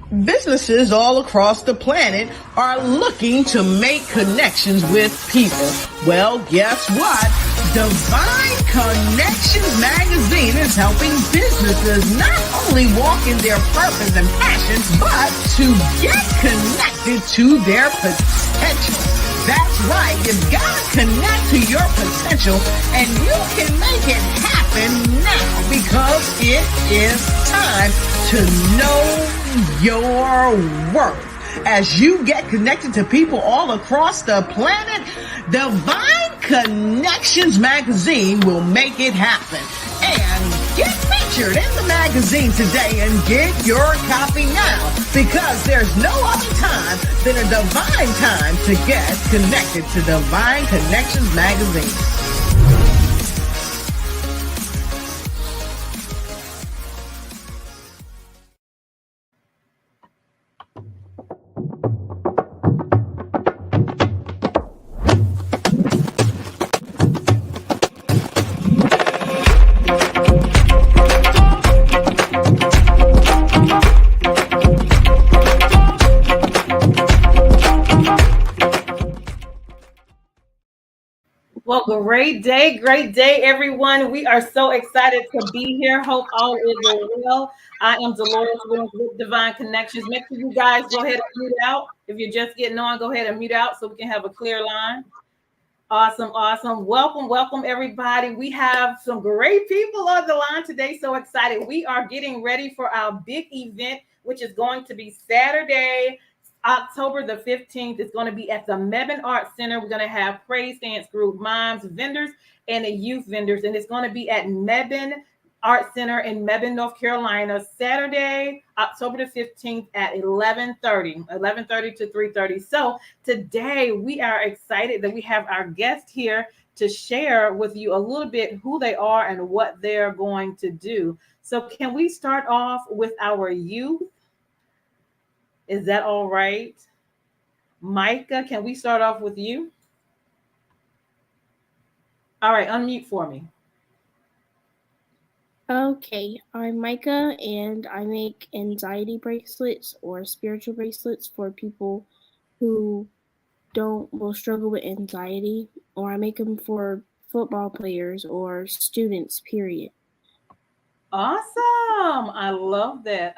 Businesses all across the planet are looking to make connections with people. Well, guess what? Divine Connections magazine is helping businesses not only walk in their purpose and passion, but to get connected to their potential. That's right. You've got to connect to your potential, and you can make it happen now because it is time to know your worth. As you get connected to people all across the planet, Divine Connections magazine will make it happen. And get featured in the magazine today and get your copy now, because there's no other time than a divine time to get connected to Divine Connections magazine. Well, great day, everyone. We are so excited to be here. Hope all is well. I am Dolores Williams with Divine Connections. Make sure you guys go ahead and mute out. If you're just getting on, go ahead and mute out so we can have a clear line. Awesome. Welcome, everybody. We have some great people on the line today. So excited. We are getting ready for our big event, which is going to be Saturday, October the 15th. Is going to be at the Mebane Art Center. We're going to have praise dance group, Mimes vendors, and the youth vendors. And it's going to be at Mebane Art Center in Mebane, North Carolina, Saturday, October the 15th at 11:30 to 3:30. So today we are excited that we have our guest here to share with you a little bit who they are and what they're going to do. So can we start off with our youth? Is that all right? Micah, can we start off with you? All right, unmute for me. Okay, I'm Micah, and I make anxiety bracelets or spiritual bracelets for people who will struggle with anxiety, or I make them for football players or students, period. Awesome. I love that.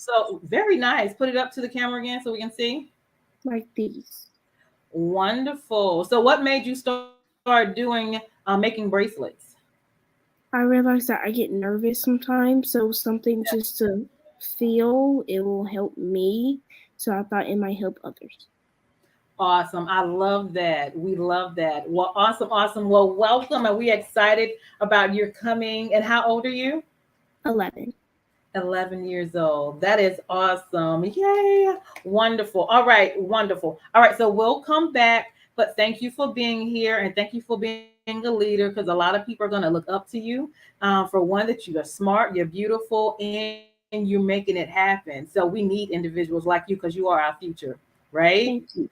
So very nice. Put it up to the camera again so we can see. Like these. Wonderful. So what made you start doing making bracelets? I realized that I get nervous sometimes, so something just to feel, it will help me. So I thought it might help others. Awesome. I love that. We love that. Well, awesome. Well, welcome. And we're excited about your coming. And how old are you? 11. 11 years old. That is awesome. Yay. Wonderful. All right. Wonderful. All right. So we'll come back, but thank you for being here and thank you for being a leader, because a lot of people are going to look up to you. For one, that you are smart, you're beautiful, and you're making it happen. So we need individuals like you because you are our future, right? Thank you.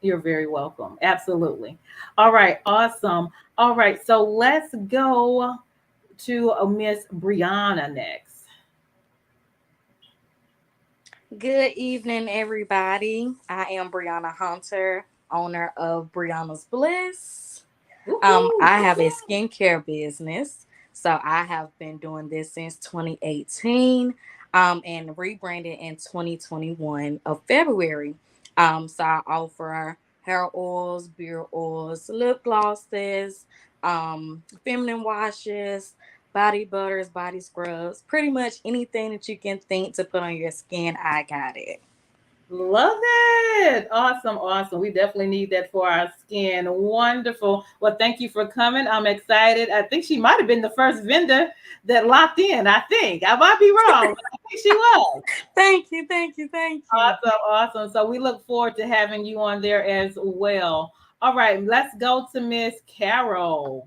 You're very welcome. Absolutely. All right. Awesome. All right. So let's go to Miss Brianna next. Good evening, everybody. I am Brianna Hunter, owner of Brianna's Bliss. I have a skincare business. So I have been doing this since 2018 and rebranded in 2021 of February. So I offer hair oils, beard oils, lip glosses, feminine washes, body butters, body scrubs, pretty much anything that you can think to put on your skin, I got it. Love it. Awesome. We definitely need that for our skin. Wonderful. Well, thank you for coming. I'm excited. I think she might have been the first vendor that locked in. I might be wrong, but I think she was. Thank you. Awesome. So we look forward to having you on there as well. All right, let's go to Miss Carol.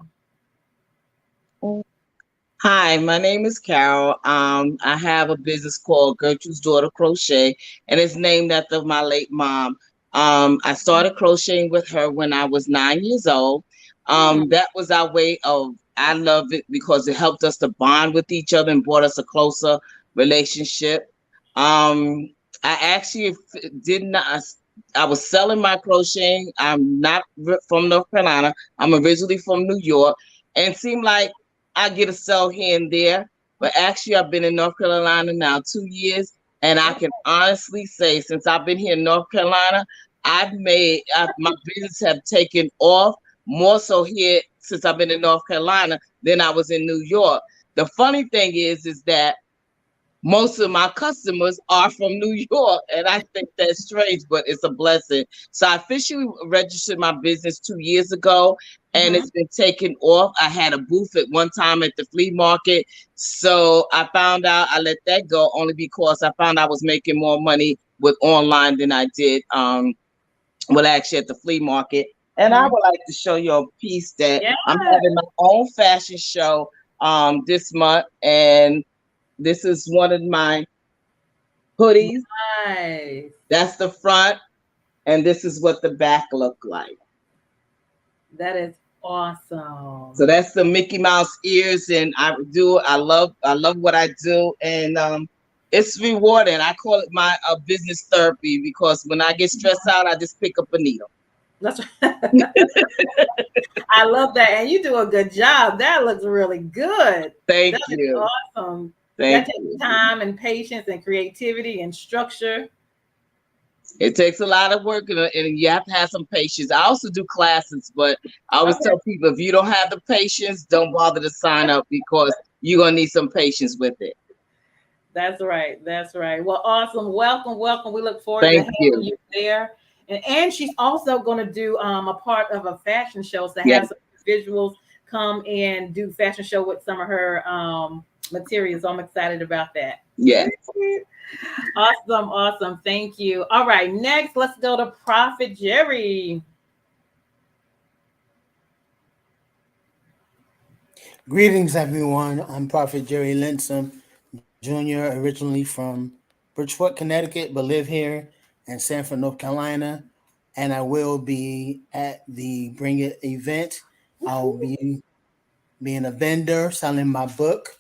Hi, my name is Carol. I have a business called Gertrude's Daughter Crochet, and it's named after my late mom. I started crocheting with her when I was 9 years old. That was our way of, I love it because it helped us to bond with each other and brought us a closer relationship. I actually did not. I was selling my crocheting. I'm not from North Carolina. I'm originally from New York, and it seemed like I get a sell here and there. But actually, I've been in North Carolina now 2 years, and I can honestly say, since I've been here in North Carolina, my business have taken off more so here since I've been in North Carolina than I was in New York. The funny thing is that most of my customers are from New York, and I think that's strange, but it's a blessing. So I officially registered my business 2 years ago, and it's been taken off. I had a booth at one time at the flea market, so I found out I let that go only because I found I was making more money with online than I did actually at the flea market. And I would like to show you a piece that I'm having my own fashion show this month, and this is one of my hoodies. Nice. That's the front, and this is what the back look like. That is awesome. So that's the Mickey Mouse ears, and I love what I do, and it's rewarding. I call it my business therapy, because when I get stressed out, I just pick up a needle. That's right. I love that, and you do a good job. That looks really good. Thank you. Awesome. That takes time and patience and creativity and structure. It takes a lot of work, and you have to have some patience. I also do classes, but I always tell people, if you don't have the patience, don't bother to sign up, because you're going to need some patience with it. That's right. That's right. Well, awesome. Welcome. We look forward to having you there. And she's also going to do a part of a fashion show. So have some visuals come and do fashion show with some of her materials. I'm excited about that. Yes. Awesome. Thank you. All right. Next, let's go to Prophet Jerry. Greetings, everyone. I'm Prophet Jerry Linson Jr., originally from Bridgeport, Connecticut, but live here in Sanford, North Carolina. And I will be at the Bring It event. I'll be being a vendor, selling my book,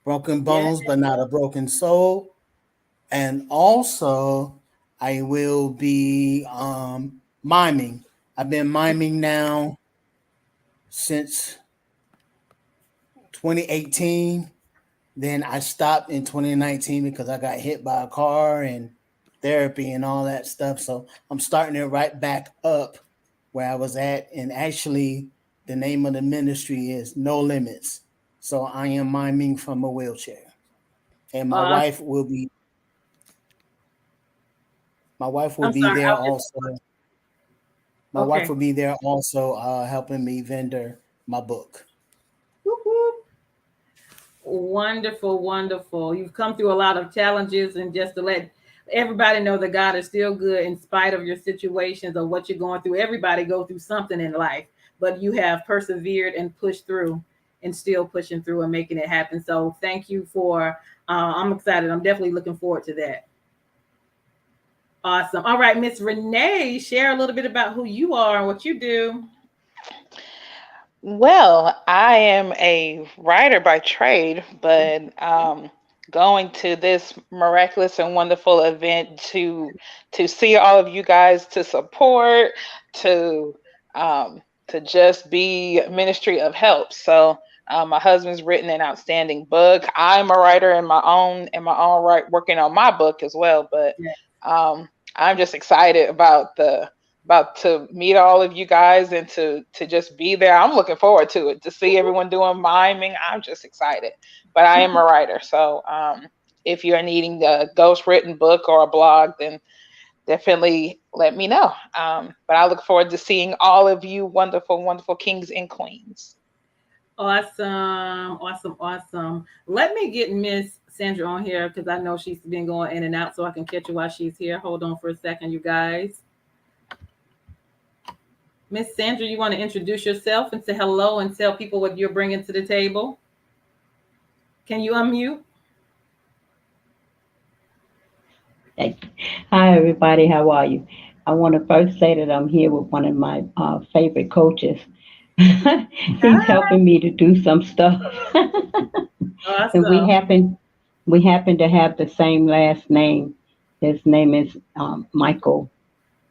Broken Bones, but Not a Broken Soul. And also, I will be miming. I've been miming now since 2018. Then I stopped in 2019 because I got hit by a car and therapy and all that stuff. So I'm starting it right back up where I was at. And actually, the name of the ministry is No Limits. So I am miming from a wheelchair. And my wife will be there also. My wife will be there also helping me vendor my book. Wonderful. You've come through a lot of challenges, and just to let everybody know that God is still good in spite of your situations or what you're going through. Everybody goes through something in life, but you have persevered and pushed through and still pushing through and making it happen. So thank you for, I'm excited. I'm definitely looking forward to that. Awesome. All right, Miss Renee, share a little bit about who you are and what you do. Well, I am a writer by trade, but going to this miraculous and wonderful event to see all of you guys, to support, to just be ministry of help. So my husband's written an outstanding book. I'm a writer in my own right, working on my book as well. But I'm just excited about to meet all of you guys and to just be there. I'm looking forward to it, to see everyone doing miming. I'm just excited. But I am a writer. So if you're needing a ghost written book or a blog, then definitely let me know. But I look forward to seeing all of you wonderful kings and queens. Awesome. Let me get Miss Sandra on here because I know she's been going in and out, so I can catch her while she's here. Hold on for a second, you guys. Miss Sandra, you want to introduce yourself and say hello and tell people what you're bringing to the table? Can you unmute? Hi, everybody. How are you? I want to first say that I'm here with one of my favorite coaches. He's helping me to do some stuff. Awesome. And we happen to have the same last name. His name is Michael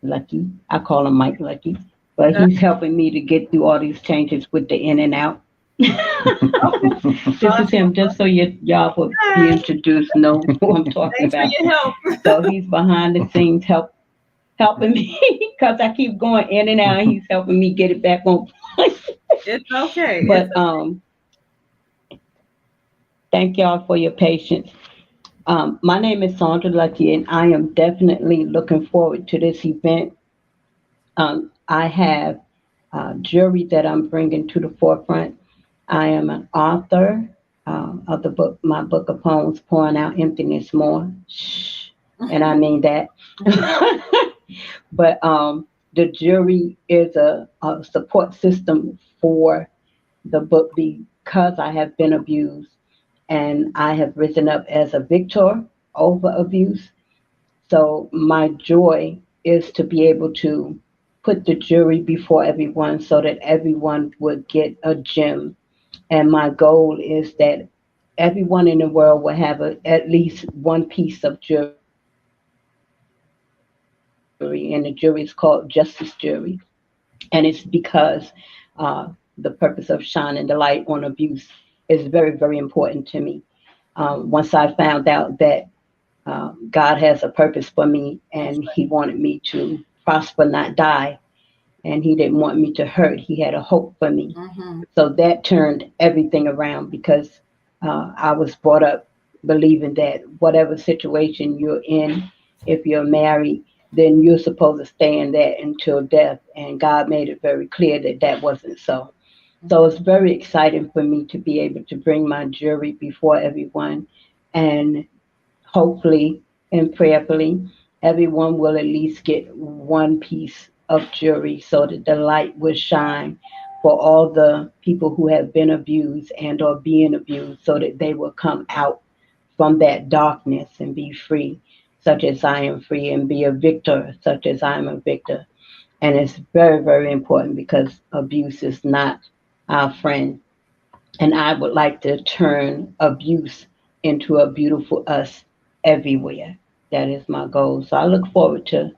Lucky. I call him Mike Lucky, but he's helping me to get through all these changes with the in and out. This is him, just so y'all will be introduced, know who I'm talking Thanks for about. your help. So he's behind the scenes helping me because I keep going in and out. He's helping me get it back on point. It's okay. But thank y'all for your patience. My name is Sandra Lucky, and I am definitely looking forward to this event. I have jury that I'm bringing to the forefront. I am an author of the book, my book of poems, Pouring Out Emptiness More. Shh, and I mean that. But the jury is a support system for the book because I have been abused and I have risen up as a victor over abuse. So my joy is to be able to put the jury before everyone so that everyone would get a gem. And my goal is that everyone in the world will have at least one piece of jury. And the jury is called Justice Jury. And it's because the purpose of shining the light on abuse is very, very important to me. Once I found out that God has a purpose for me and He wanted me to prosper, not die, and He didn't want me to hurt, He had a hope for me. So that turned everything around because I was brought up believing that whatever situation you're in, if you're married, then you're supposed to stay in that until death. And God made it very clear that that wasn't so. So it's very exciting for me to be able to bring my jury before everyone. And hopefully and prayerfully, everyone will at least get one piece of jury so that the light will shine for all the people who have been abused and or being abused so that they will come out from that darkness and be free, such as I am free, and be a victor, such as I am a victor. And it's very, very important because abuse is not our friend. And I would like to turn abuse into a beautiful us everywhere. That is my goal. So I look forward to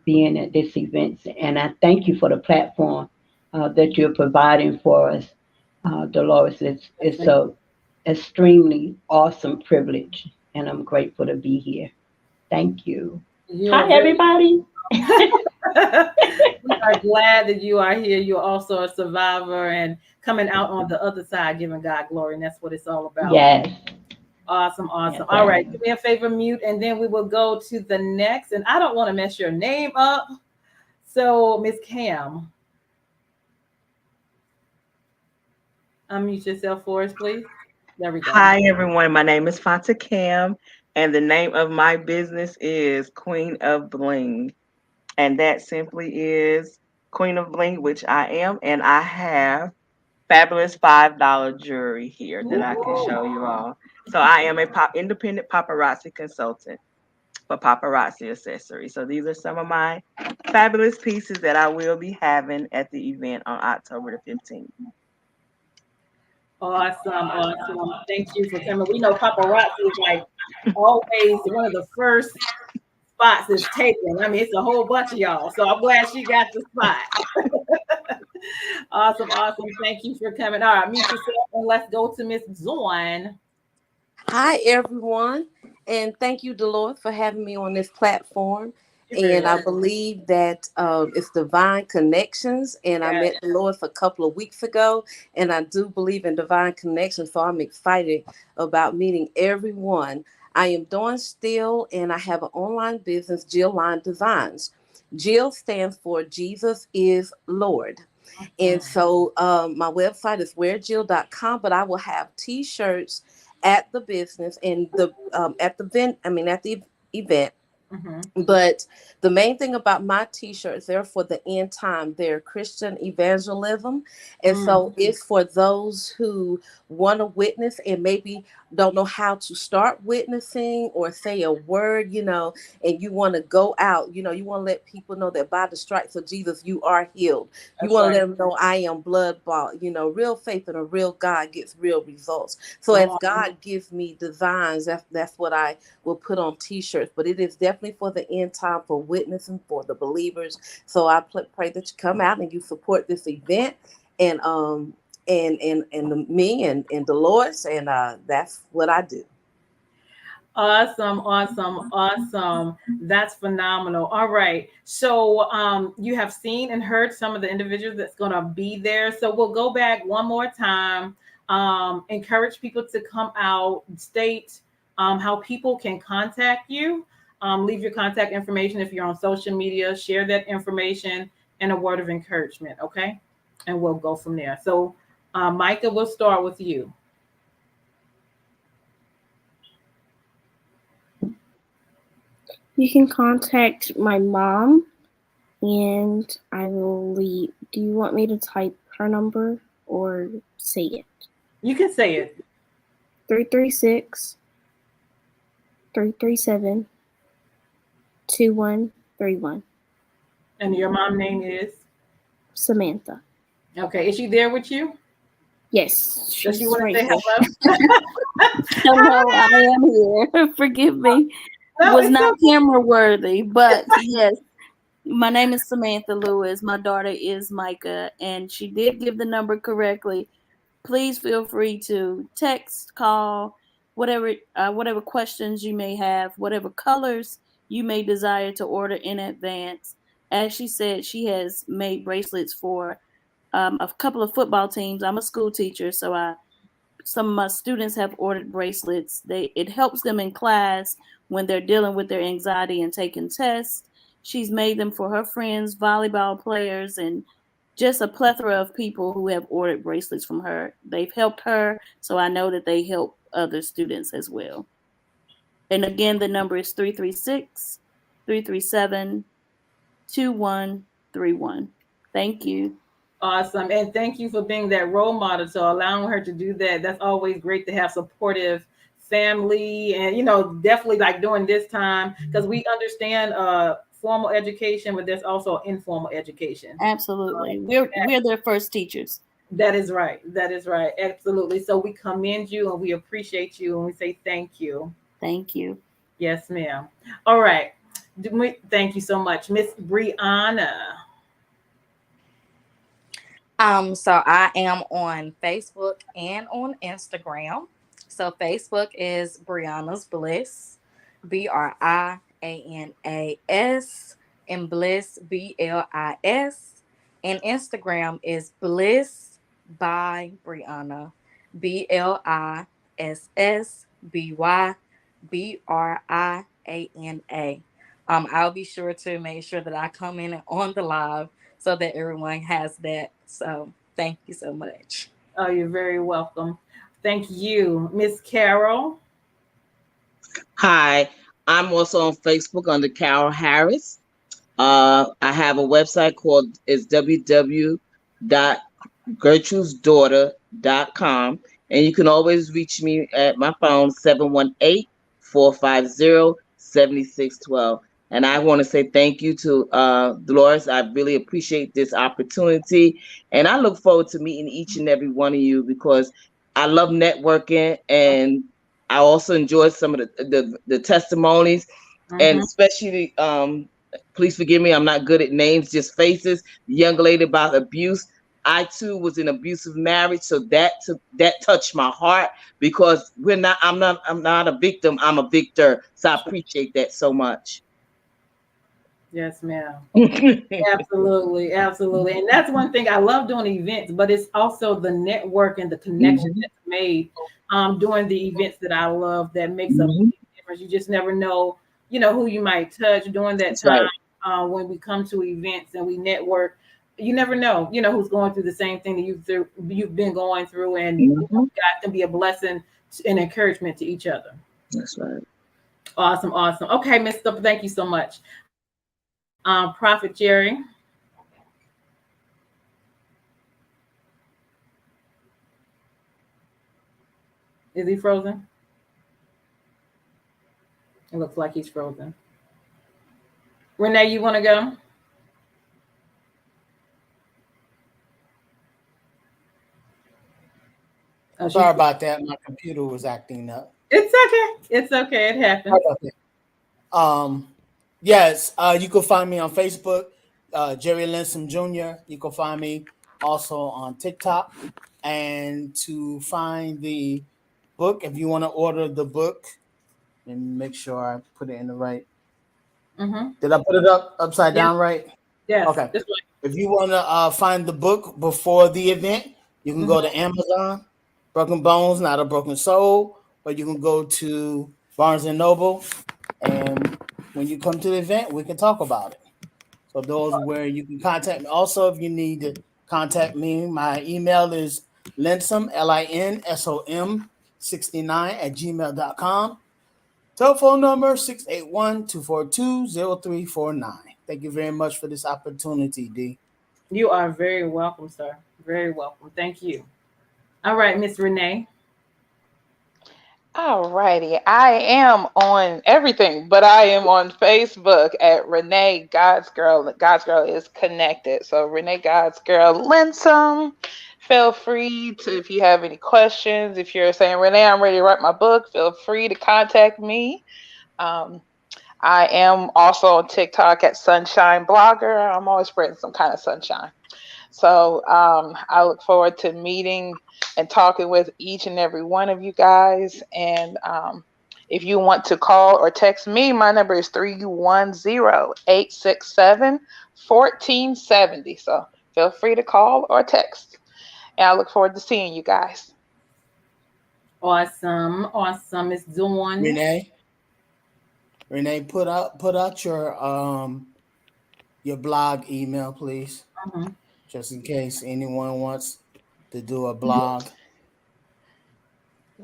being at this event. And I thank you for the platform that you're providing for us, Dolores. It's a extremely awesome privilege, and I'm grateful to be here. Thank you. Hi, everybody. We are glad that you are here. You're also a survivor and coming out on the other side, giving God glory. And that's what it's all about. Yes. Awesome. Yes, All right. Do me a favor, mute, and then we will go to the next. And I don't want to mess your name up. So, Miss Cam, unmute yourself for us, please. There we go. Hi, everyone. My name is Fanta Cam, and the name of my business is Queen of Bling. And that simply is Queen of Bling, which I am. And I have fabulous $5 jewelry here that I can show you all. So I am a independent paparazzi consultant for paparazzi accessories. So these are some of my fabulous pieces that I will be having at the event on October the 15th. Awesome. Thank you for coming. We know paparazzi is like always one of the first spots is taken. I mean, it's a whole bunch of y'all. So I'm glad she got the spot. Awesome. Thank you for coming. All right, mute yourself and let's go to Miss Zorn. Hi, everyone. And thank you, Dolores, for having me on this platform. And I believe that it's divine connections. And I met Dolores a couple of weeks ago. And I do believe in divine connections. So I'm excited about meeting everyone. I am Dawn Steele, and I have an online business, Jill Line Designs. Jill stands for Jesus is Lord. And so my website is wearjill.com, but I will have T-shirts at the business and the at the event. But the main thing about my t-shirts, they're for the end time. They're Christian evangelism. And so it's for those who want to witness and maybe don't know how to start witnessing or say a word, and you want to go out, you want to let people know that by the stripes of Jesus, you are healed. You want to let them know I am blood bought. Real faith in a real God gets real results. So as God gives me designs, that's what I will put on t-shirts. But it is definitely for the end time, for witnessing, for the believers. So I pray that you come out and you support this event, and me and Dolores, and that's what I do. Awesome. That's phenomenal. All right. So you have seen and heard some of the individuals that's going to be there. So we'll go back one more time. Encourage people to come out, state how people can contact you. Leave your contact information if you're on social media, share that information, and a word of encouragement. Okay. And we'll go from there. So Micah, we'll start with you. You can contact my mom, and I will leave. Do you want me to type her number or say it? You can say it. 336-337-2131. And your mom's name is? Samantha. Okay. Is she there with you? Yes. Does she want right to say here. hello? Hello, I am here. Forgive me. No, Was it's not okay. camera worthy, but yes. My name is Samantha Lewis. My daughter is Micah, and she did give the number correctly. Please feel free to text, call, whatever questions you may have, whatever colors you may desire to order in advance. As she said, she has made bracelets for a couple of football teams. I'm a school teacher, so some of my students have ordered bracelets. It helps them in class when they're dealing with their anxiety and taking tests. She's made them for her friends, volleyball players, and just a plethora of people who have ordered bracelets from her. They've helped her, so I know that they help other students as well. And again, the number is 336-337-2131. Thank you. Awesome. And thank you for being that role model, so allowing her to do that. That's always great to have supportive family, and definitely like during this time, because we understand formal education, but there's also informal education. Absolutely. We're their first teachers. That is right. Absolutely. So we commend you and we appreciate you and we say thank you. Thank you. Yes, ma'am. All right. Thank you so much, Miss Brianna. So I am on Facebook and on Instagram. So Facebook is Brianna's Bliss, Brianas, and Bliss, Bliss. And Instagram is Bliss by Brianna, BLISSBYBRIANA. I'll be sure to make sure that I come in on the live so that everyone has that. So thank you so much. Oh, you're very welcome. Thank you. Miss Carol. Hi, I'm also on Facebook under Carol Harris. I have a website called www.gertrudesdaughter.com, and you can always reach me at my phone 718-450-7612. And I want to say thank you to Dolores. I really appreciate this opportunity, and I look forward to meeting each and every one of you because I love networking, and I also enjoyed some of the testimonies, and especially please forgive me, I'm not good at names, just faces. The young lady about abuse. I too was in abusive marriage, so that touched my heart because I'm not a victim, I'm a victor. So I appreciate that so much. Yes, ma'am. Absolutely. And that's one thing I love doing events, but it's also the network and the connection that's made during the events that I love that makes a big difference. You just never know, who you might touch during that time. Right. When we come to events and we network, you never know, who's going through the same thing that you've been going through, and God can be a blessing and encouragement to each other. That's right. Awesome. Okay, Mr. Thank you so much. Prophet Jerry. Is he frozen? It looks like he's frozen. Renee, you want to go? Oh, Sorry about that. My computer was acting up. It's okay. It happens. Yes, you can find me on Facebook, Jerry Linson Jr. You can find me also on TikTok. And to find the book, if you want to order the book, and make sure I put it in the right. Mm-hmm. Did I put it upside down right? Yes. Okay. If you want to find the book before the event, you can go to Amazon, Broken Bones, Not a Broken Soul, or you can go to Barnes and Noble. And when you come to the event, we can talk about it. So those where you can contact me. Also, if you need to contact me, my email is linsom, LINSOM 69@gmail.com. Telephone number 681-242-0349. Thank you very much for this opportunity, D. You are very welcome, sir. Very welcome. Thank you. All right, Miss Renee. All righty. I am on everything, but I am on Facebook at Renee God's Girl. God's Girl is connected. So Renee God's Girl Linson. Feel free to, if you have any questions, if you're saying, Renee, I'm ready to write my book, feel free to contact me. I am also on TikTok at Sunshine Blogger. I'm always spreading some kind of sunshine. So I look forward to meeting and talking with each and every one of you guys. And if you want to call or text me, my number is 310-867-1470. So feel free to call or text. And I look forward to seeing you guys. Awesome. Miss Dawn. Renee, put out your blog email, please. Just in case anyone wants to do a blog.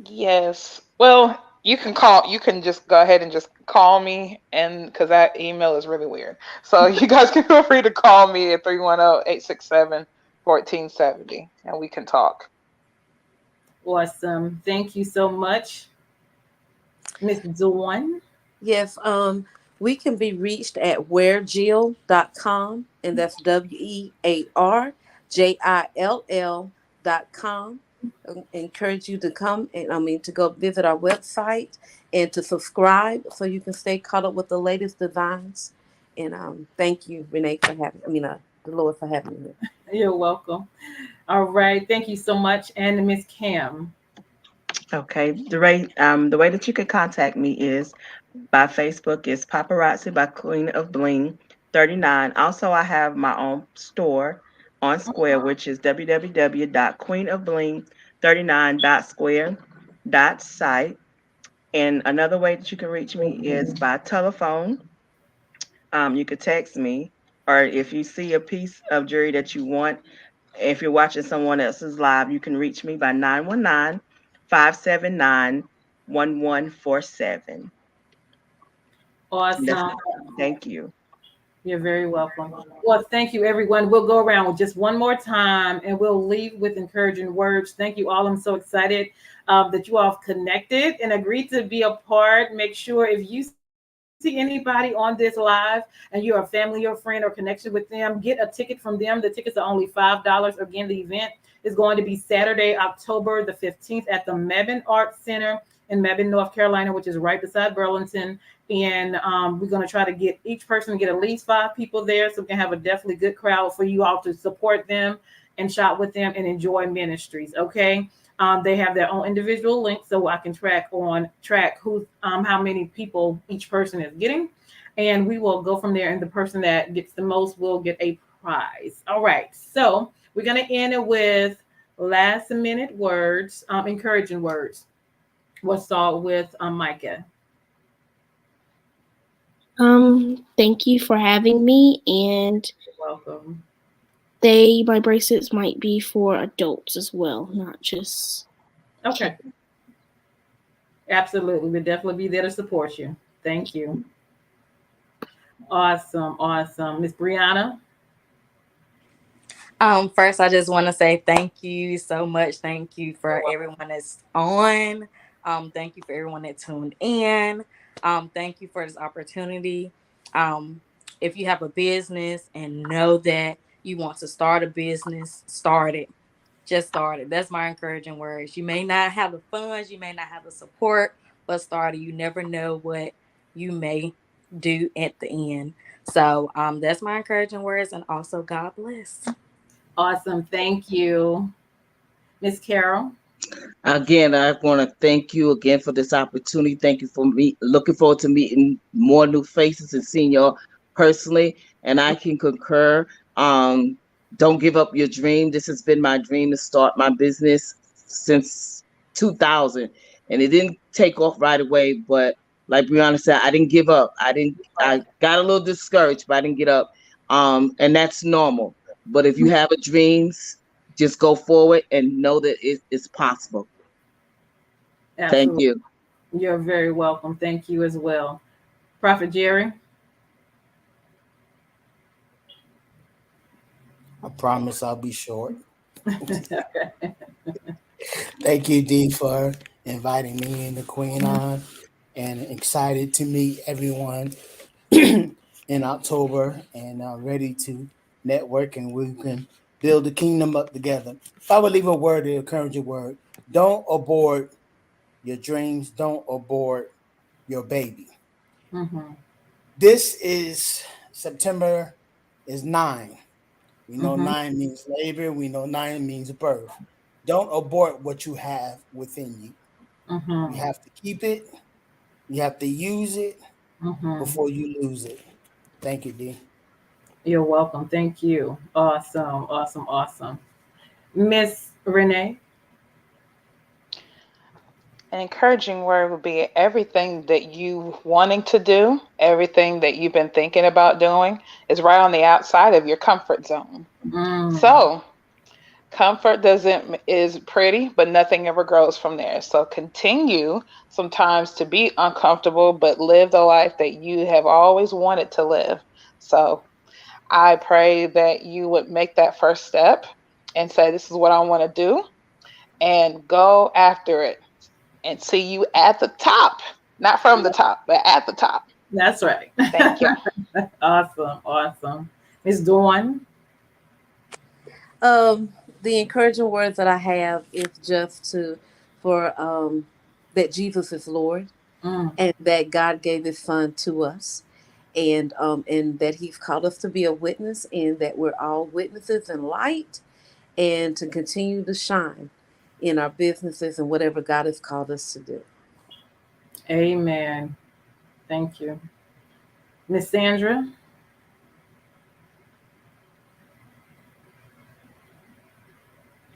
Yes. Well, you can just go ahead and just call me, and because that email is really weird. So you guys can feel free to call me at 310-867-1470 and we can talk. Awesome. Thank you so much. Miss Dawn. Yes, we can be reached at wearjill.com, and that's WEARJILL.com. Encourage you to come and to go visit our website and to subscribe so you can stay caught up with the latest designs. And thank you, Renee, for having the Lord for having me. You're welcome. All right, thank you so much. And Miss Cam. Okay, the way that you can contact me is by Facebook is Paparazzi by Queen of Bling 39. Also, I have my own store on Square, which is www.queenofbling39.square.site. And another way that you can reach me is by telephone. You could text me, or if you see a piece of jewelry that you want, if you're watching someone else's live, you can reach me by 919-579-1147. Awesome. Thank you. You're very welcome. Well, thank you, everyone. We'll go around with just one more time and we'll leave with encouraging words. Thank you all. I'm so excited that you all have connected and agreed to be a part. Make sure if you see anybody on this live and you're a family or friend or connection with them, get a ticket from them. The tickets are only $5. Again, the event is going to be Saturday, October the 15th at the Mebane Art Center in Mebane, North Carolina, which is right beside Burlington. And we're going to try to get each person to get at least 5 people there so we can have a definitely good crowd for you all to support them and shop with them and enjoy ministries. Okay. They have their own individual links so I can track who how many people each person is getting. And we will go from there. And the person that gets the most will get a prize. All right. So we're going to end it with last minute words, encouraging words. We'll start with Micah. Thank you for having me, and you're welcome. My bracelets might be for adults as well, not just okay. Kids. Absolutely, we'll definitely be there to support you. Thank you. Awesome. Awesome. Miss Brianna. First, I just want to say thank you so much. Thank you for everyone that's on. Thank you for everyone that tuned in. Thank you for this opportunity. If you have a business and know that you want to start a business, start it. Just start it. That's my encouraging words. You may not have the funds, you may not have the support, but start it. You never know what you may do at the end. So that's my encouraging words, and also God bless. Awesome. Thank you. Miss Carol. Again, I want to thank you again for this opportunity. Thank you for me. Looking forward to meeting more new faces and seeing y'all personally. And I can concur. Don't give up your dream. This has been my dream to start my business since 2000, and it didn't take off right away. But like Brianna said, I didn't give up. I got a little discouraged, but I didn't get up. And that's normal. But if you have a dreams, just go forward and know that it's possible. Absolutely. Thank you. You're very welcome. Thank you as well. Prophet Jerry. I promise I'll be short. Thank you, Dee, for inviting me and the Queen on, and excited to meet everyone in October, and ready to network, and we can build the kingdom up together. If I would leave a word, an encouraging word, don't abort your dreams. Don't abort your baby. Mm-hmm. This is September is 9. We know 9 means labor. We know 9 means birth. Don't abort what you have within you. You have to keep it. You have to use it before you lose it. Thank you, Dee. You're welcome. Thank you. Awesome. Awesome. Awesome. Miss Renee. An encouraging word would be everything that you wanting to do, everything that you've been thinking about doing is right on the outside of your comfort zone. So comfort is pretty, but nothing ever grows from there. So continue sometimes to be uncomfortable, but live the life that you have always wanted to live. So I pray that you would make that first step and say, this is what I want to do, and go after it. And see you at the top, not from the top, but at the top. That's right. Thank you. Awesome. Awesome. Miss Dawn. The encouraging words that I have is just for that Jesus is Lord, and that God gave His Son to us, and that He's called us to be a witness, and that we're all witnesses in light, and to continue to shine in our businesses and whatever God has called us to do. Amen. Thank you. Miss Sandra.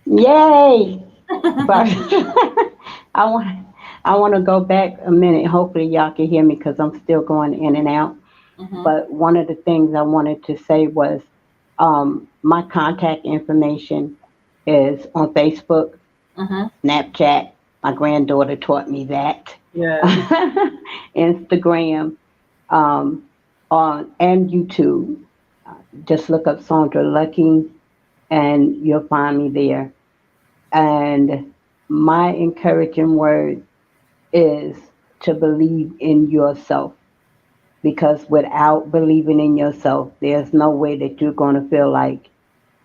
Yay! I want to go back a minute. Hopefully y'all can hear me because I'm still going in and out. But one of the things I wanted to say was my contact information is on Facebook, Snapchat. My granddaughter taught me that. Yeah. Instagram, and YouTube. Just look up Sandra Lucky, and you'll find me there. And my encouraging word is to believe in yourself, because without believing in yourself, there's no way that you're going to feel like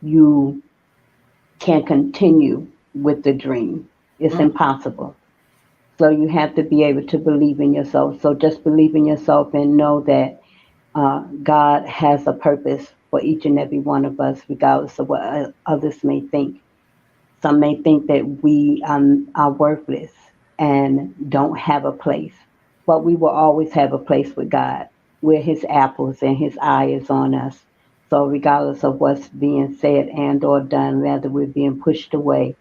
you can continue with the dream. It's impossible. So you have to be able to believe in yourself. So just believe in yourself and know that God has a purpose for each and every one of us, regardless of what others may think. Some may think that we are worthless and don't have a place, but we will always have a place with God, where His apples and His eye is on us. So regardless of what's being said and or done, whether we're being pushed away,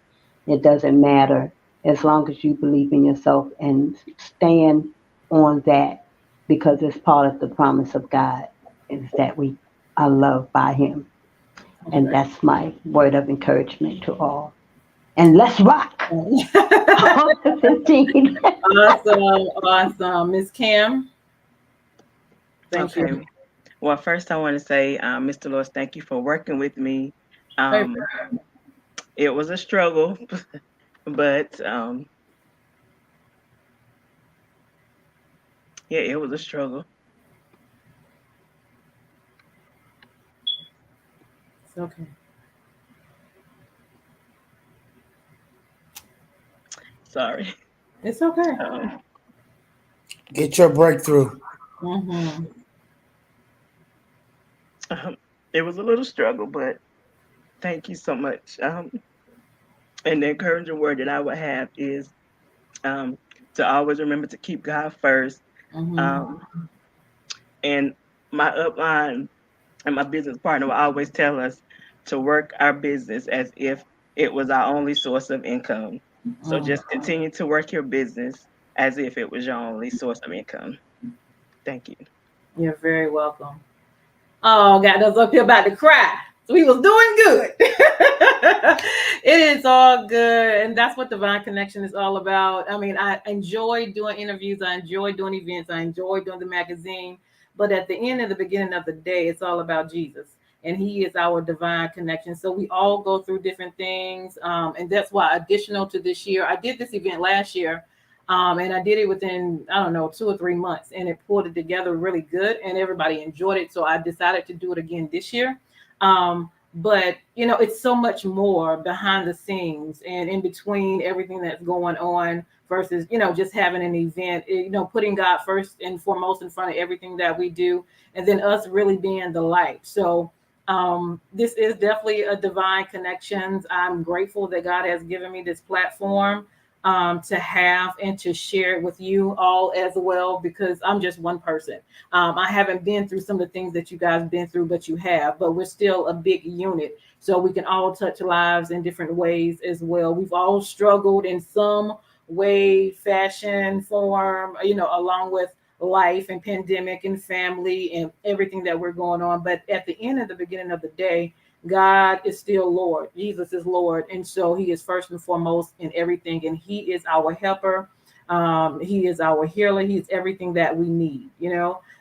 it doesn't matter, as long as you believe in yourself and stand on that, because it's part of the promise of God, is that we are loved by Him. And that's my word of encouragement to all. And let's rock. 15. Awesome. Awesome. Miss Cam. Thank you. Well, first I want to say, Mr. Lewis, thank you for working with me. It was a struggle, but yeah, it was a struggle. It's okay. Sorry. It's okay. Get your breakthrough. Mm-hmm. It was a little struggle, but thank you so much. And the encouraging word that I would have is to always remember to keep God first. Mm-hmm. And my upline and my business partner will always tell us to work our business as if it was our only source of income. So just continue to work your business as if it was your only source of income. Thank you. You're very welcome. Oh, got us up here about to cry. So we was doing good. It is all good. And that's what Divine Connection is all about. I mean, I enjoy doing interviews. I enjoy doing events. I enjoy doing the magazine. But at the end and the beginning of the day, it's all about Jesus. And he is our divine connection. So we all go through different things. And that's why additional to this year, I did this event last year. And I did it within, I don't know, 2 or 3 months, and it pulled it together really good and everybody enjoyed it. So I decided to do it again this year. But it's so much more behind the scenes and in between everything that's going on versus, just having an event, putting God first and foremost in front of everything that we do. And then us really being the light. So this is definitely a divine connections. I'm grateful that God has given me this platform to have and to share it with you all as well, because I'm just one person. I haven't been through some of the things that you guys been through, but you have, but we're still a big unit. So we can all touch lives in different ways as well. We've all struggled in some way, fashion, form, along with life and pandemic and family and everything that we're going on. But at the end of the beginning of the day, God is still Lord. Jesus is Lord. And so he is first and foremost in everything. And he is our helper. He is our healer. He's everything that we need,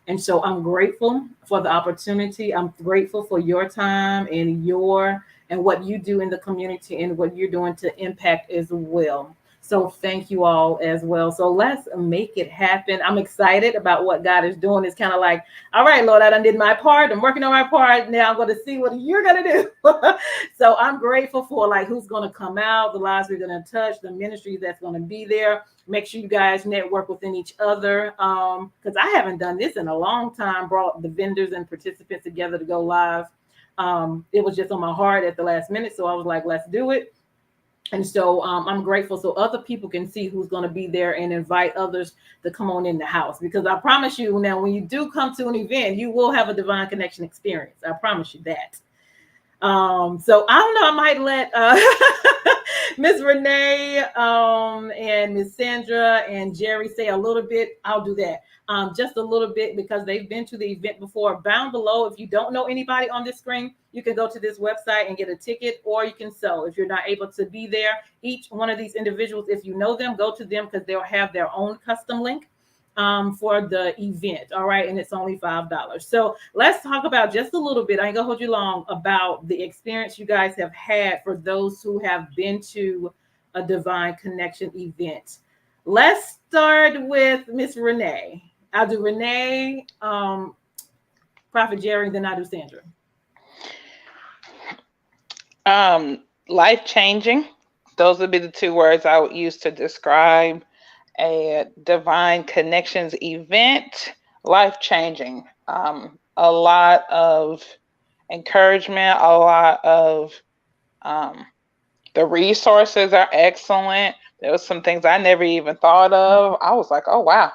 And so I'm grateful for the opportunity. I'm grateful for your time and what you do in the community and what you're doing to impact as well. So thank you all as well. So let's make it happen. I'm excited about what God is doing. It's kind of like, all right, Lord, I done did my part. I'm working on my part. Now I'm going to see what you're going to do. So I'm grateful for who's going to come out, the lives we're going to touch, the ministry that's going to be there. Make sure you guys network within each other. Because I haven't done this in a long time, brought the vendors and participants together to go live. It was just on my heart at the last minute. So I was like, let's do it. And so I'm grateful so other people can see who's going to be there and invite others to come on in the house. Because I promise you now, when you do come to an event, you will have a divine connection experience. I promise you that. So I don't know, I might let Miss Renee and Miss Sandra and Jerry say a little bit. I'll do that. Just a little bit because they've been to the event before. Down below, if you don't know anybody on this screen, you can go to this website and get a ticket, or you can sew. If you're not able to be there, each one of these individuals, if you know them, go to them because they'll have their own custom link for the event. All right. And it's only $5. So let's talk about just a little bit. I ain't gonna hold you long about the experience you guys have had for those who have been to a Divine Connection event. Let's start with Miss Renee. I'll do Renee, Prophet Jerry, then I'll do Sandra. Life-changing. Those would be the 2 words I would use to describe a Divine Connections event. Life-changing. A lot of encouragement, a lot of the resources are excellent. There was some things I never even thought of. I was like, oh wow.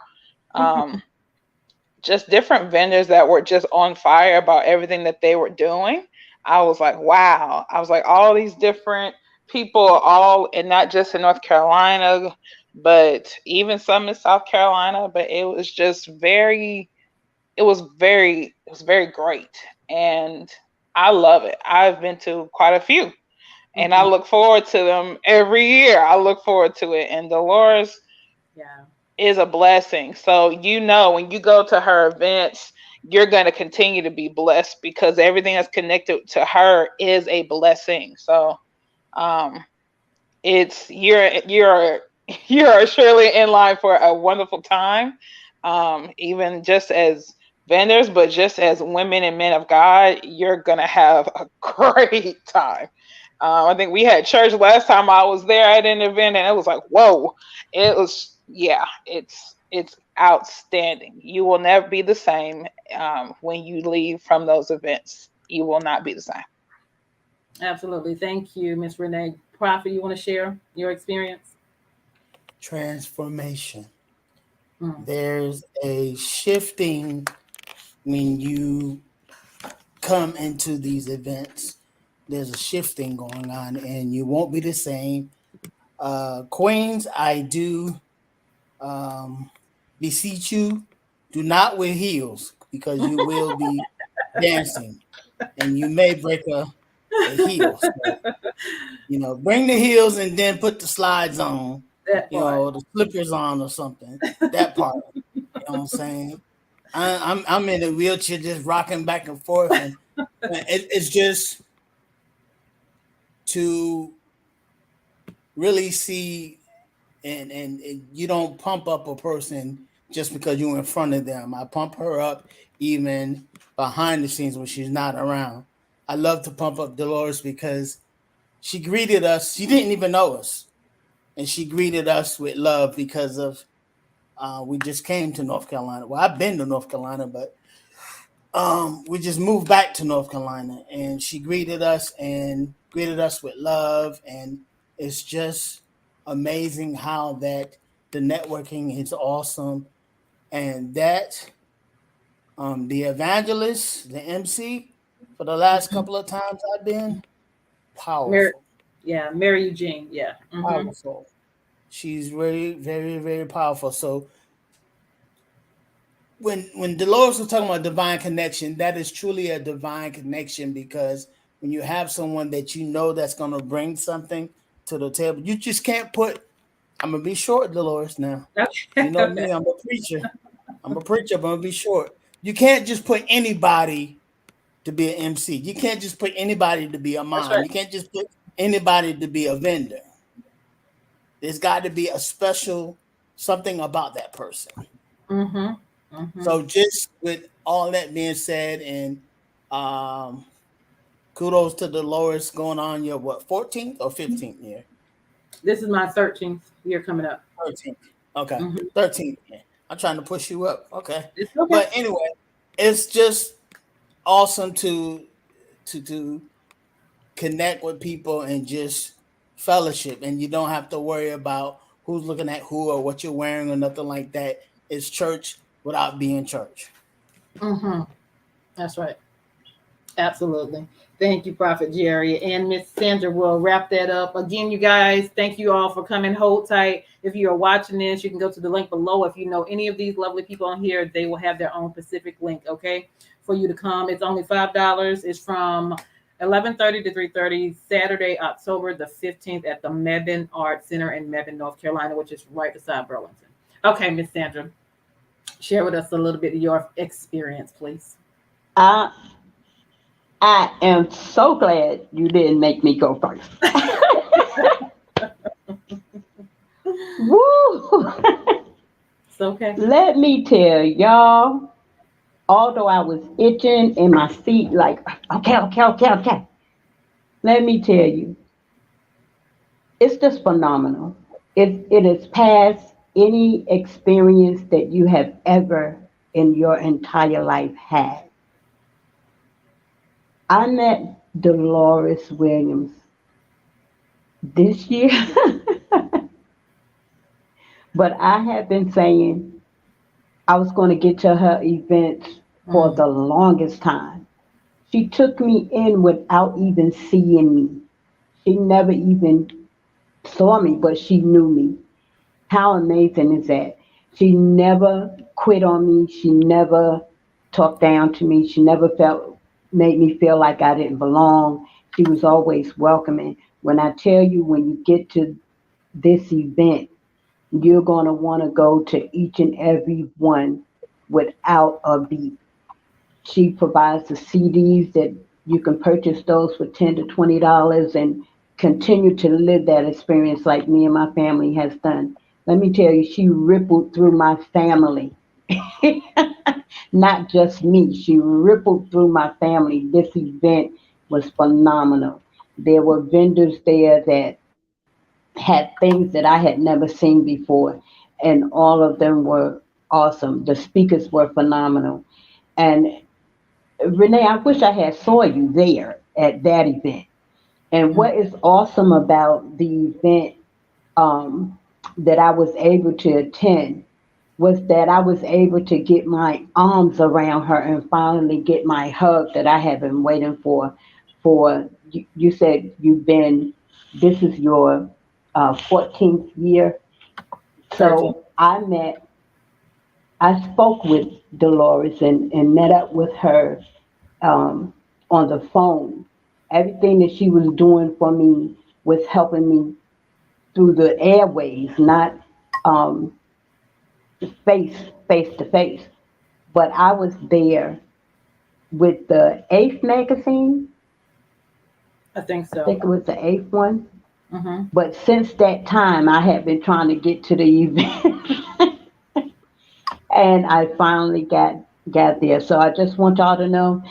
Just different vendors that were just on fire about everything that they were doing. I was like, wow. I was like, all these different people, all, and not just in North Carolina, but even some in South Carolina. But it was just very great. And I love it. I've been to quite a few. And I look forward to them every year. I look forward to it. And Dolores is a blessing. So, when you go to her events, you're going to continue to be blessed because everything that's connected to her is a blessing. So it's you're surely in line for a wonderful time, even just as vendors, but just as women and men of God, you're gonna have a great time. I think we had church last time I was there at an event, and it was like, whoa! It was, yeah, it's outstanding. You will never be the same when you leave from those events. You will not be the same. Absolutely. Thank you, Miss Renee. Prophet, you want to share your experience? Transformation. Mm. There's a shifting when you come into these events. There's a shifting going on, and you won't be the same. Queens, I do beseech you, do not wear heels because you will be dancing and you may break a heel. So, bring the heels and then put the slides on, That part. the slippers on or something. That part. You know what I'm saying? I'm in a wheelchair just rocking back and forth, and it's just to really see and you don't pump up a person just because you're in front of them. I pump her up even behind the scenes when she's not around. I love to pump up Dolores because she greeted us. She didn't even know us, and she greeted us with love because of we just came to North Carolina. Well, I've been to North Carolina, but we just moved back to North Carolina, and she greeted us with love, and it's just amazing how that the networking is awesome, and that the evangelist, the MC, for the last couple of times I've been, Mary, powerful, yeah, Mary Eugene. Yeah. Mm-hmm. powerful. She's very, very, very powerful. So when Dolores was talking about divine connection, that is truly a divine connection because when you have someone that you know that's going to bring something to the table, you just can't put. I'm gonna be short, Dolores. Now, you know Okay. me. I'm a preacher. But I'm gonna be short. You can't just put anybody to be an MC. You can't just put anybody to be a That's mom. right. You can't just put anybody to be a vendor. There's got to be a special something about that person. Mm-hmm. Mm-hmm. So just with all that being said, and kudos to Dolores going on your 14th or 15th year? This is my 13th year coming up. 13th. Okay. Mm-hmm. 13th year. I'm trying to push you up. Okay. It's okay. But anyway, it's just awesome to connect with people and just fellowship, and you don't have to worry about who's looking at who or what you're wearing or nothing like that. It's church without being church. Mm-hmm. That's right. Absolutely. Thank you, Prophet Jerry. And Miss Sandra will wrap that up. Again, you guys, thank you all for coming. Hold tight. If you are watching this, you can go to the link below. If you know any of these lovely people on here, they will have their own specific link, okay, for you to come. It's only $5. It's from 11:30 to 3:30, Saturday, October the 15th at the Mebane Art Center in Mebane, North Carolina, which is right beside Burlington. Okay, Miss Sandra, share with us a little bit of your experience, please. I am so glad you didn't make me go first. Woo! It's okay. Let me tell y'all, although I was itching in my seat, like, okay. Let me tell you, it's just phenomenal. It is past any experience that you have ever in your entire life had. I met Dolores Williams this year, but I have been saying I was going to get to her events for the longest time. She took me in without even seeing me. She never even saw me, but she knew me. How amazing is that? She never quit on me. She never talked down to me. She never made me feel like I didn't belong. She was always welcoming. When I tell you, when you get to this event, you're going to want to go to each and every one without a beat. She provides the CDs that you can purchase those for $10 to $20 and continue to live that experience like me and my family has done. Let me tell you, she rippled through my family. Not just me, she rippled through my family. This event was phenomenal. There were vendors there that had things that I had never seen before, and all of them were awesome. The speakers were phenomenal. And Renee, I wish I had saw you there at that event. And what is awesome about the event that I was able to attend was that I was able to get my arms around her and finally get my hug that I had been waiting for. You said this is your 14th year. So I spoke with Dolores and met up with her on the phone. Everything that she was doing for me was helping me through the airways, not face to face. But I was there with the 8th magazine. I think so. I think it was the 8th one. Mm-hmm. But since that time, I have been trying to get to the event. And I finally got there. So I just want y'all to know,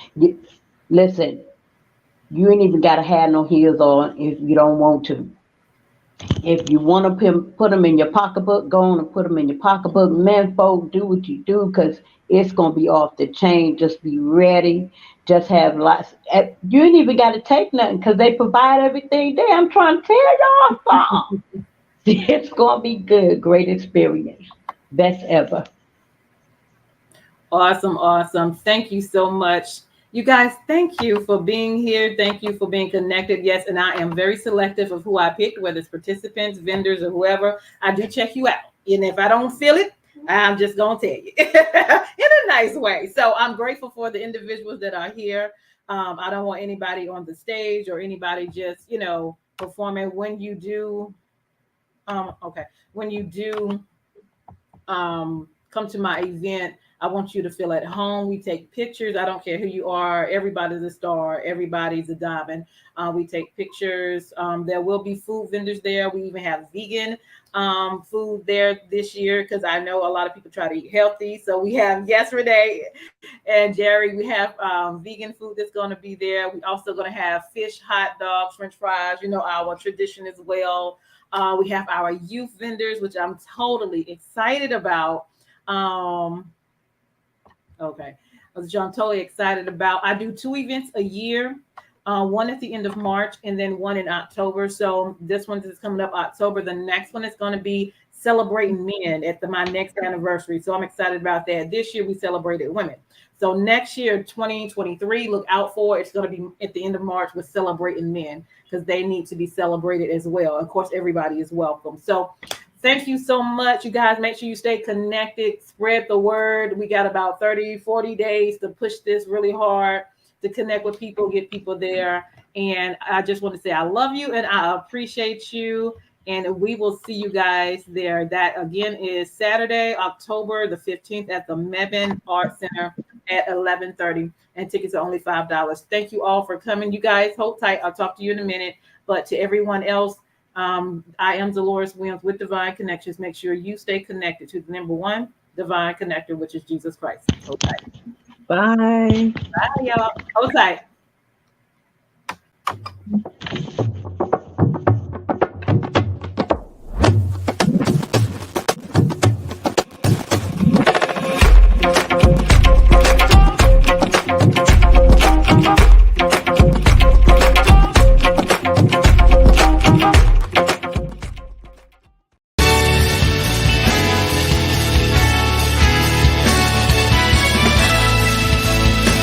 listen, you ain't even got to have no heels on if you don't want to. If you want to put them in your pocketbook, go on and put them in your pocketbook. Men folk, do what you do, because it's going to be off the chain. Just be ready. Just have lots. You ain't even got to take nothing because they provide everything there. I'm trying to tell y'all something. It's going to be good. Great experience. Best ever. Awesome. Thank you so much. You guys, thank you for being here. Thank you for being connected. Yes, and I am very selective of who I pick, whether it's participants, vendors, or whoever. I do check you out. And if I don't feel it, I'm just going to tell you in a nice way. So I'm grateful for the individuals that are here. I don't want anybody on the stage or anybody just, performing. When you do, come to my event, I want you to feel at home. We take pictures. I don't care who you are. Everybody's a star. Everybody's a diamond. We take pictures. There will be food vendors there. We even have vegan food there this year because I know a lot of people try to eat healthy. So we have, yes, Renee and Jerry, we have vegan food that's going to be there. We also going to have fish, hot dogs, French fries, our tradition as well. We have our youth vendors, which I'm totally excited about. Which I'm totally excited about. I do 2 events a year, one at the end of March and then one in October. So this one is coming up October. The next one is going to be celebrating men at my next anniversary. So I'm excited about that. This year we celebrated women. So next year, 2023, look out for it. It's going to be at the end of March with celebrating men because they need to be celebrated as well. Of course, everybody is welcome. So thank you so much, you guys. Make sure you stay connected, spread the word. We got about 30, 40 days to push this really hard to connect with people, get people there. And I just want to say I love you and I appreciate you. And we will see you guys there. That again is Saturday, October the 15th at the Mebane Art Center at 11:30. And tickets are only $5. Thank you all for coming. You guys hold tight. I'll talk to you in a minute. But to everyone else, I am Dolores Williams with Divine Connections. Make sure you stay connected to the number one divine connector, which is Jesus Christ. Hold tight. Bye. Bye, y'all. Hold tight.